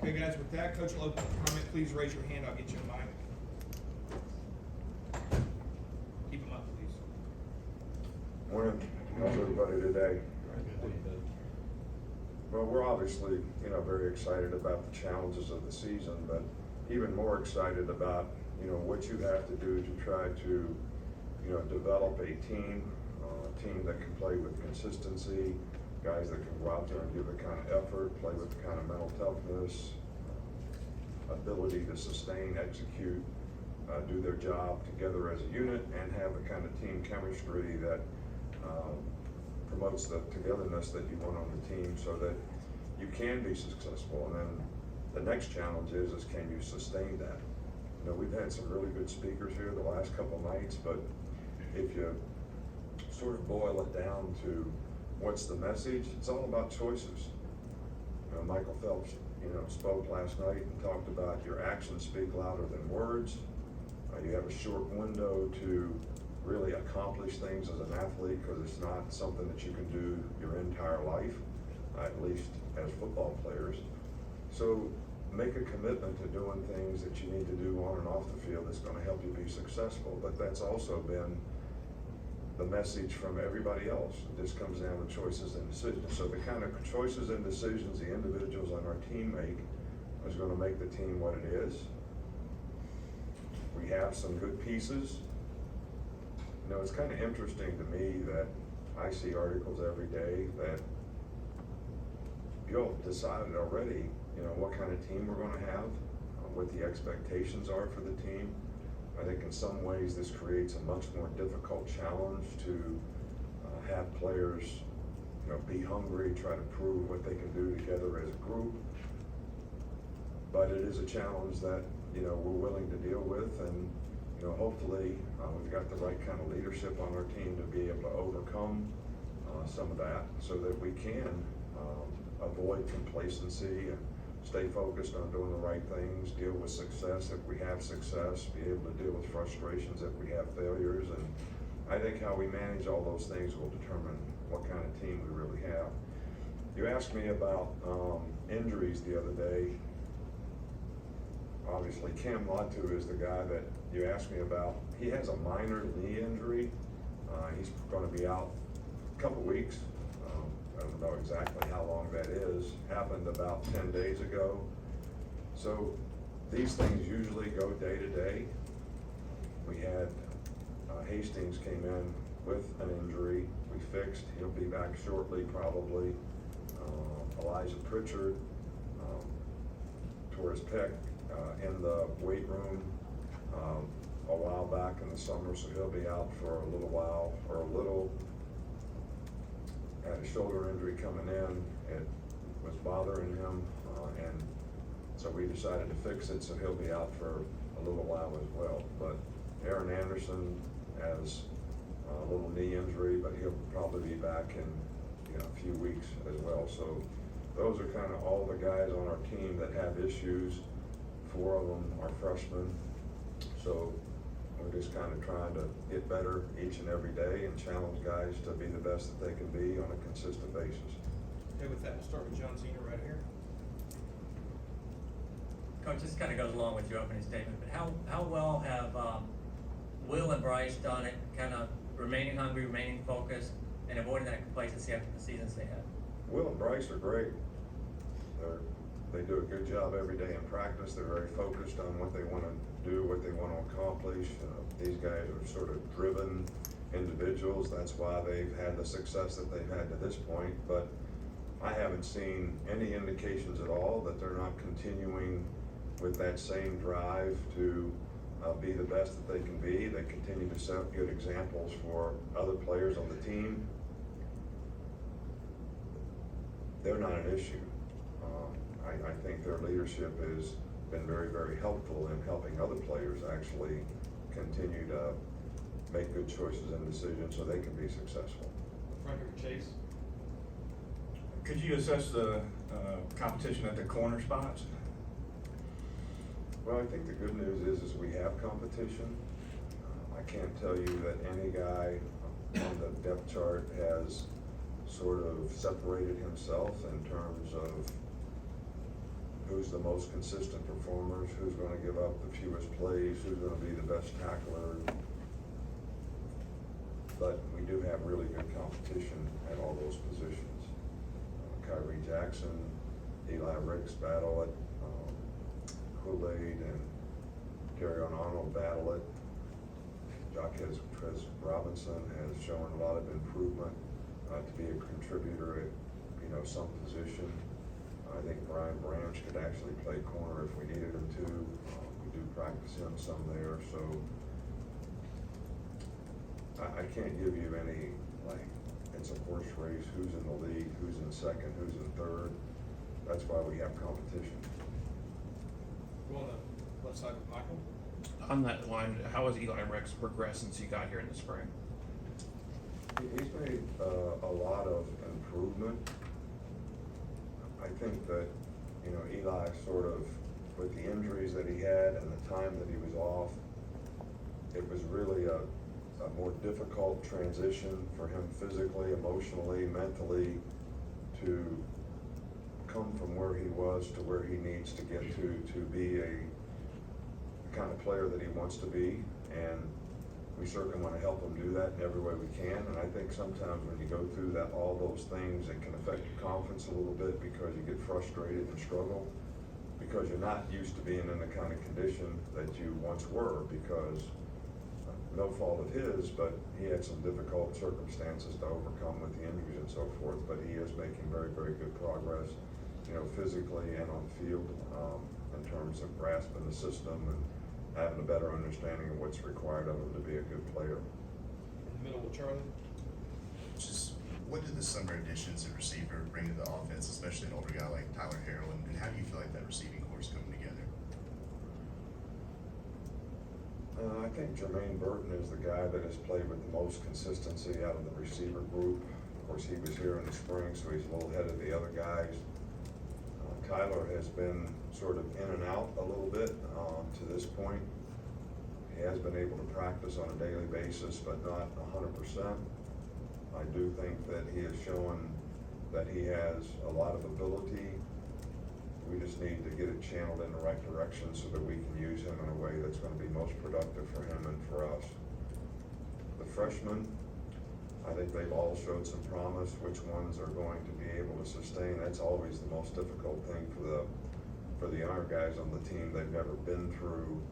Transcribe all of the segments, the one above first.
Okay, guys, with that, Coach will open the comment. Please raise your hand. I'll get you a mic. Keep them up, please. Morning. How's everybody today? Well, we're obviously, very excited about the challenges of the season, but even more excited about, what you have to do to try to, develop a team that can play with consistency, guys that can go out there and give the kind of effort, play with the kind of mental toughness, ability to sustain, execute, do their job together as a unit, and have the kind of team chemistry that promotes the togetherness that you want on the team so that you can be successful. And then the next challenge is can you sustain that? We've had some really good speakers here the last couple nights, but if you sort of boil it down to what's the message, it's all about choices. Michael Phelps, spoke last night and talked about your actions speak louder than words. You have a short window to really accomplish things as an athlete because it's not something that you can do your entire life, at least as football players. So make a commitment to doing things that you need to do on and off the field that's going to help you be successful. But that's also been the message from everybody else. This comes down to choices and decisions. So the kind of choices and decisions the individuals on our team make is going to make the team what it is. We have some good pieces. It's kind of interesting to me that I see articles every day that you'll have decided already, what kind of team we're going to have, what the expectations are for the team. I think in some ways this creates a much more difficult challenge to have players, be hungry, try to prove what they can do together as a group. But it is a challenge that, we're willing to deal with, and hopefully we've got the right kind of leadership on our team to be able to overcome some of that so that we can avoid complacency and stay focused on doing the right things, deal with success if we have success, be able to deal with frustrations if we have failures. And I think how we manage all those things will determine what kind of team we really have. You asked me about injuries the other day. Obviously, Cam Latu is the guy that you asked me about. He has a minor knee injury. He's going to be out a couple weeks. I don't know exactly how long that is. Happened about 10 days ago. So these things usually go day to day. We had Hastings came in with an injury. We fixed. He'll be back shortly, probably. Elijah Pritchard tore his pec in the weight room a while back in the summer, so he'll be out for a little while, had a shoulder injury coming in. It was bothering him, and so we decided to fix it, so he'll be out for a little while as well. But Aaron Anderson has a little knee injury, but he'll probably be back in a few weeks as well. So those are kind of all the guys on our team that have issues. 4 of them are freshmen, so we're just kind of trying to get better each and every day and challenge guys to be the best that they can be on a consistent basis. Okay, with that, we'll start with John Zena right here. Coach, this kind of goes along with your opening statement, but how well have Will and Bryce done it, kind of remaining hungry, remaining focused, and avoiding that complacency after the seasons they had? Will and Bryce are great. They do a good job every day in practice. They're very focused on what they want to do, what they want to accomplish. These guys are sort of driven individuals. That's why they've had the success that they've had to this point. But I haven't seen any indications at all that they're not continuing with that same drive to be the best that they can be. They continue to set good examples for other players on the team. They're not an issue. I think their leadership has been very, very helpful in helping other players actually continue to make good choices and decisions so they can be successful. Right here, Chase. Could you assess the competition at the corner spots? Well, I think the good news is we have competition. I can't tell you that any guy on the depth chart has sort of separated himself in terms of who who's the most consistent performers, who's gonna give up the fewest plays, who's gonna be the best tackler. But we do have really good competition at all those positions. Kyrie Jackson, Eli Ricks battle it, Kool-Aid and Garyon Arnold battle it. Jaquez Robinson has shown a lot of improvement to be a contributor at, some position. I think Brian Branch could actually play corner if we needed him to. We do practice him some there, so I can't give you any, it's a horse race, who's in the lead, who's in second, who's in third. That's why we have competition. Go on the left side with Michael. On that line, how has Eli Rex progressed since he got here in the spring? He's made a lot of improvement. I think that, Eli sort of, with the injuries that he had and the time that he was off, it was really a more difficult transition for him physically, emotionally, mentally, to come from where he was to where he needs to get to be a kind of player that he wants to be. And we certainly want to help him do that in every way we can. And I think sometimes when you go through all those things, it can affect your confidence a little bit because you get frustrated and struggle because you're not used to being in the kind of condition that you once were, because no fault of his, but he had some difficult circumstances to overcome with the injuries and so forth. But he is making very, very good progress, physically and on the field, in terms of grasping the system and having a better understanding of what's required of him to be a good player. In the middle with Charlie. Just what did the summer additions at receiver bring to the offense, especially an older guy like Tyler Harrell, and how do you feel like that receiving core is coming together? I think Jermaine Burton is the guy that has played with the most consistency out of the receiver group. Of course, he was here in the spring, so he's a little ahead of the other guys. Tyler has been sort of in and out a little bit to this point. He has been able to practice on a daily basis, but not 100%. I do think that he has shown that he has a lot of ability. We just need to get it channeled in the right direction so that we can use him in a way that's going to be most productive for him and for us. The freshmen, I think they've all showed some promise. Which ones are going to be able to sustain? That's always the most difficult thing for the younger guys on the team. They've never been through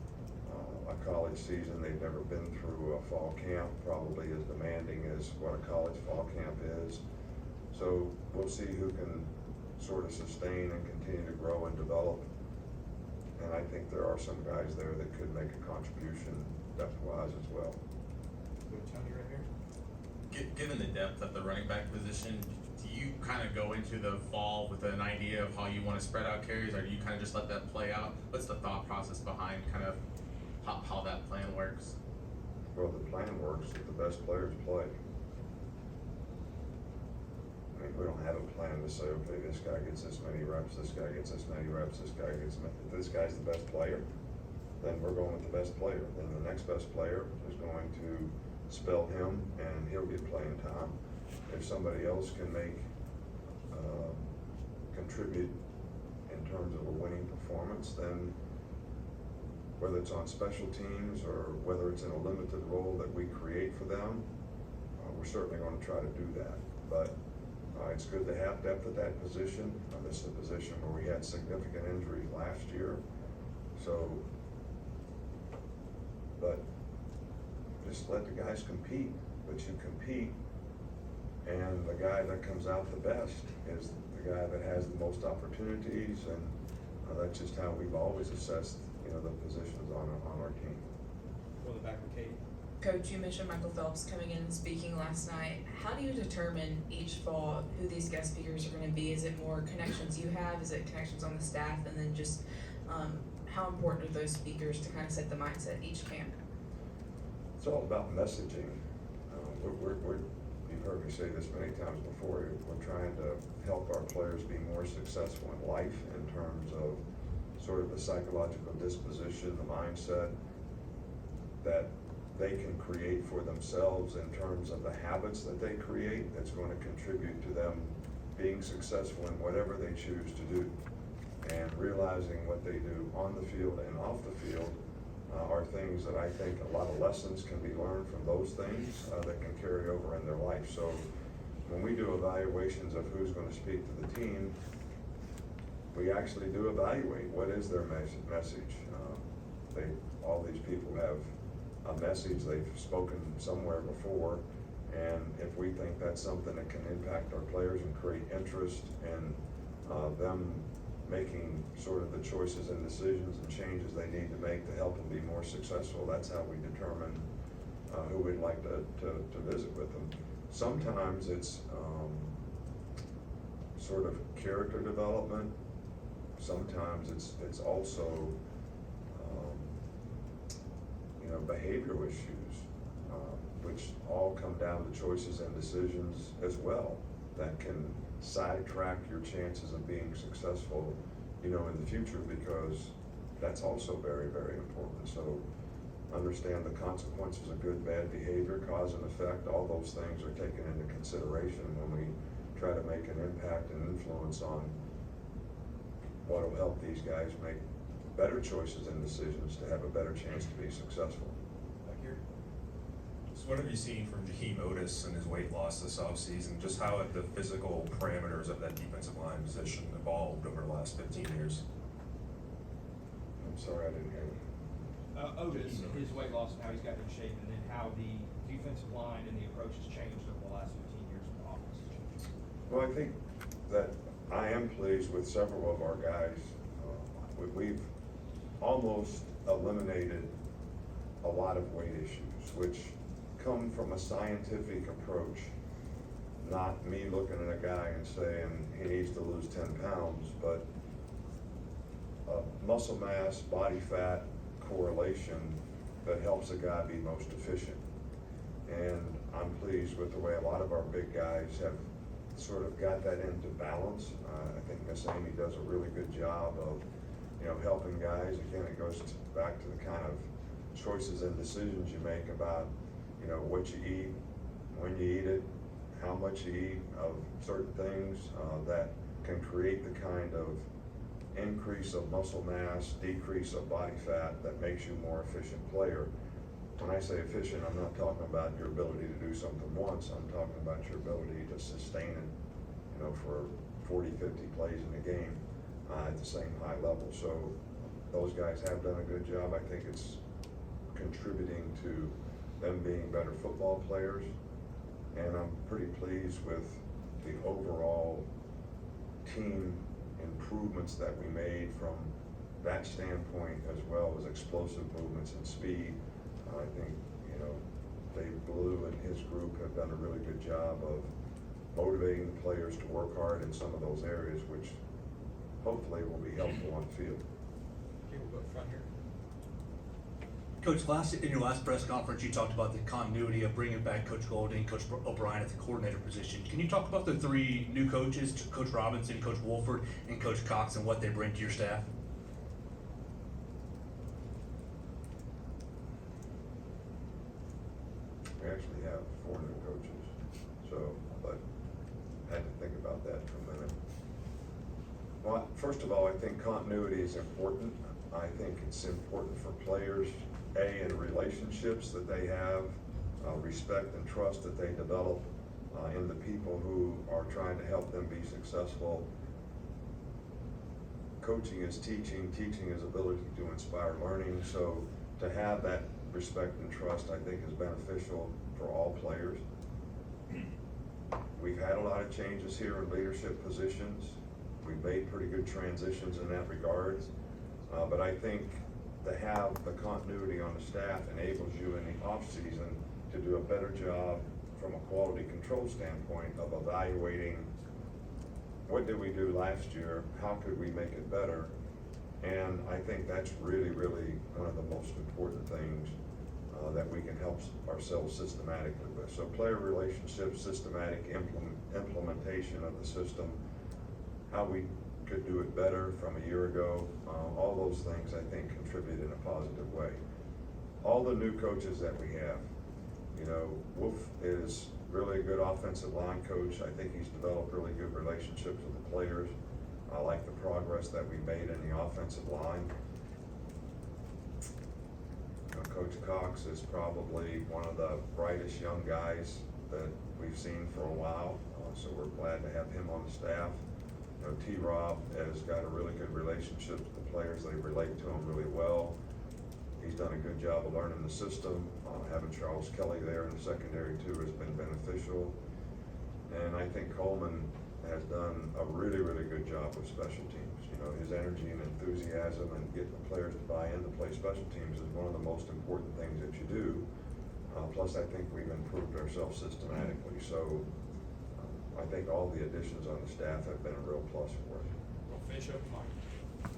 a college season. They've never been through a fall camp, probably as demanding as what a college fall camp is. So we'll see who can sort of sustain and continue to grow and develop. And I think there are some guys there that could make a contribution depth-wise as well. With Tony right here. Given the depth of the running back position, do you kind of go into the fall with an idea of how you want to spread out carries, or do you kind of just let that play out? What's the thought process behind kind of how that plan works? Well, the plan works if the best players play. I mean, we don't have a plan to say, okay, this guy gets this many reps, this guy gets this many reps, this guy gets, if this guy's the best player, then we're going with the best player. Then the next best player is going to spell him and he'll get playing time. If somebody else can contribute in terms of a winning performance, then whether it's on special teams or whether it's in a limited role that we create for them, we're certainly going to try to do that. But it's good to have depth at that position. This is a position where we had significant injuries last year. So, but just let the guys compete. But you compete, and the guy that comes out the best is the guy that has the most opportunities, and that's just how we've always assessed, the positions on our team. Go in the back with Katie. Coach, you mentioned Michael Phelps coming in and speaking last night. How do you determine each fall who these guest speakers are going to be? Is it more connections you have? Is it connections on the staff? And then just how important are those speakers to kind of set the mindset each camp? It's all about messaging. You've heard me say this many times before. We're trying to help our players be more successful in life in terms of sort of the psychological disposition, the mindset that they can create for themselves in terms of the habits that they create that's going to contribute to them being successful in whatever they choose to do. and realizing what they do on the field and off the field are things that I think a lot of lessons can be learned from those things that can carry over in their life. So when we do evaluations of who's going to speak to the team, we actually do evaluate what is their message. All these people have a message they've spoken somewhere before, and if we think that's something that can impact our players and create interest in them making sort of the choices and decisions and changes they need to make to help them be more successful, that's how we determine who we'd like to visit with them. Sometimes it's sort of character development. Sometimes it's also behavioral issues, which all come down to choices and decisions as well that can sidetrack your chances of being successful, in the future, because that's also very, very important. So understand the consequences of good, bad behavior, cause and effect. All those things are taken into consideration when we try to make an impact and influence on what will help these guys make better choices and decisions to have a better chance to be successful. Back here. So what have you seen from Jaheim Otis and his weight loss this offseason? Just how have the physical parameters of that defensive line position evolved over the last 15 years? I'm sorry, I didn't hear you. Otis, his weight loss and how he's gotten in shape, and then how the defensive line and the approach has changed over the last 15 years of the offense. Well, I think that I am pleased with several of our guys. We've almost eliminated a lot of weight issues, which come from a scientific approach, not me looking at a guy and saying he needs to lose 10 pounds, but muscle mass, body fat correlation that helps a guy be most efficient. And I'm pleased with the way a lot of our big guys have sort of got that into balance. I think Miss Amy does a really good job of helping guys. Again, it goes back to the kind of choices and decisions you make about, what you eat, when you eat it, how much you eat of certain things that can create the kind of increase of muscle mass, decrease of body fat that makes you a more efficient player. When I say efficient, I'm not talking about your ability to do something once. I'm talking about your ability to sustain it, for 40, 50 plays in a game at the same high level. So those guys have done a good job. I think it's contributing to them being better football players. And I'm pretty pleased with the overall team improvements that we made from that standpoint, as well as explosive movements and speed. I think, Dave Blue and his group have done a really good job of motivating the players to work hard in some of those areas, which hopefully will be helpful on the field. Okay, we'll go front here. Coach, in your last press conference, you talked about the continuity of bringing back Coach Golding, Coach O'Brien at the coordinator position. Can you talk about the three new coaches, Coach Robinson, Coach Wolford, and Coach Cox, and what they bring to your staff? We actually have 4 new coaches, but I had to think about that for a minute. Well, first of all, I think continuity is important. I think it's important for players, in relationships that they have, respect and trust that they develop in the people who are trying to help them be successful. Coaching is teaching, teaching is ability to inspire learning. So to have that respect and trust, I think, is beneficial for all players. We've had a lot of changes here in leadership positions. We've made pretty good transitions in that regard. But I think to have the continuity on the staff enables you in the off season to do a better job from a quality control standpoint of evaluating what did we do last year, how could we make it better. And I think that's really, really one of the most important things that we can help ourselves systematically with. So player relationships, systematic implementation of the system, how we could do it better from a year ago, all those things I think contribute in a positive way. All the new coaches that we have, Wolf is really a good offensive line coach. I think he's developed really good relationships with the players. I like the progress that we made in the offensive line. Coach Cox is probably one of the brightest young guys that we've seen for a while, so we're glad to have him on the staff. T-Rob has got a really good relationship with the players. They relate to him really well. He's done a good job of learning the system. Having Charles Kelly there in the secondary too has been beneficial. And I think Coleman has done a really, really good job with special teams. His energy and enthusiasm and getting the players to buy in to play special teams is one of the most important things that you do. Plus, I think we've improved ourselves systematically. So I think all the additions on the staff have been a real plus for us. We'll finish up, Mike.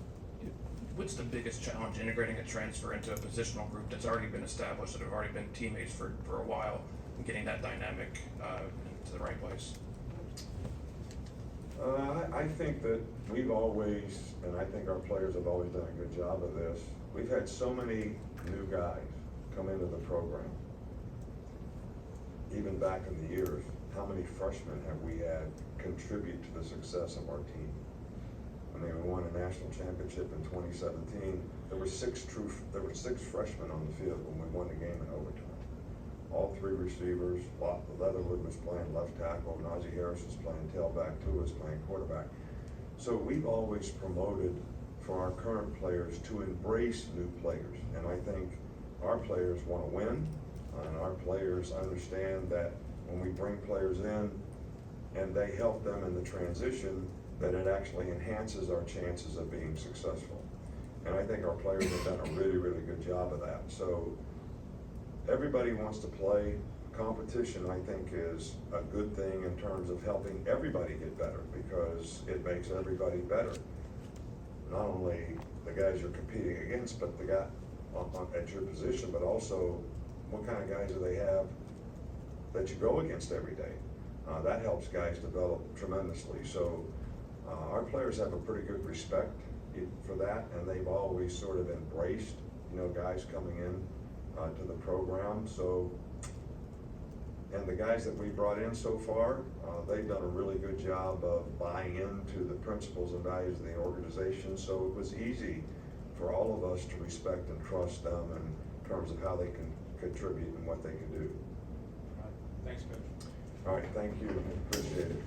What's the biggest challenge integrating a transfer into a positional group that's already been established, that have already been teammates for a while, and getting that dynamic into the right place? I think that we've always, and I think our players have always done a good job of this, we've had so many new guys come into the program. Even back in the years, how many freshmen have we had contribute to the success of our team? I mean, we won a national championship in 2017. There were six freshmen on the field when we won the game in overtime. All three receivers. Leatherwood was playing left tackle. Najee Harris was playing tailback. Tua was playing quarterback. So we've always promoted for our current players to embrace new players. And I think our players want to win, and our players understand that when we bring players in and they help them in the transition, that it actually enhances our chances of being successful. And I think our players have done a really, really good job of that. So everybody wants to play. Competition, I think, is a good thing in terms of helping everybody get better, because it makes everybody better. Not only the guys you're competing against, but the guy at your position, but also what kind of guys do they have that you go against every day. That helps guys develop tremendously. So our players have a pretty good respect for that, and they've always sort of embraced, guys coming in to the program. So, and the guys that we brought in so far, they've done a really good job of buying into the principles and values of the organization. So it was easy for all of us to respect and trust them in terms of how they can contribute and what they can do. All right. Thanks, Coach. All right, thank you, appreciate it.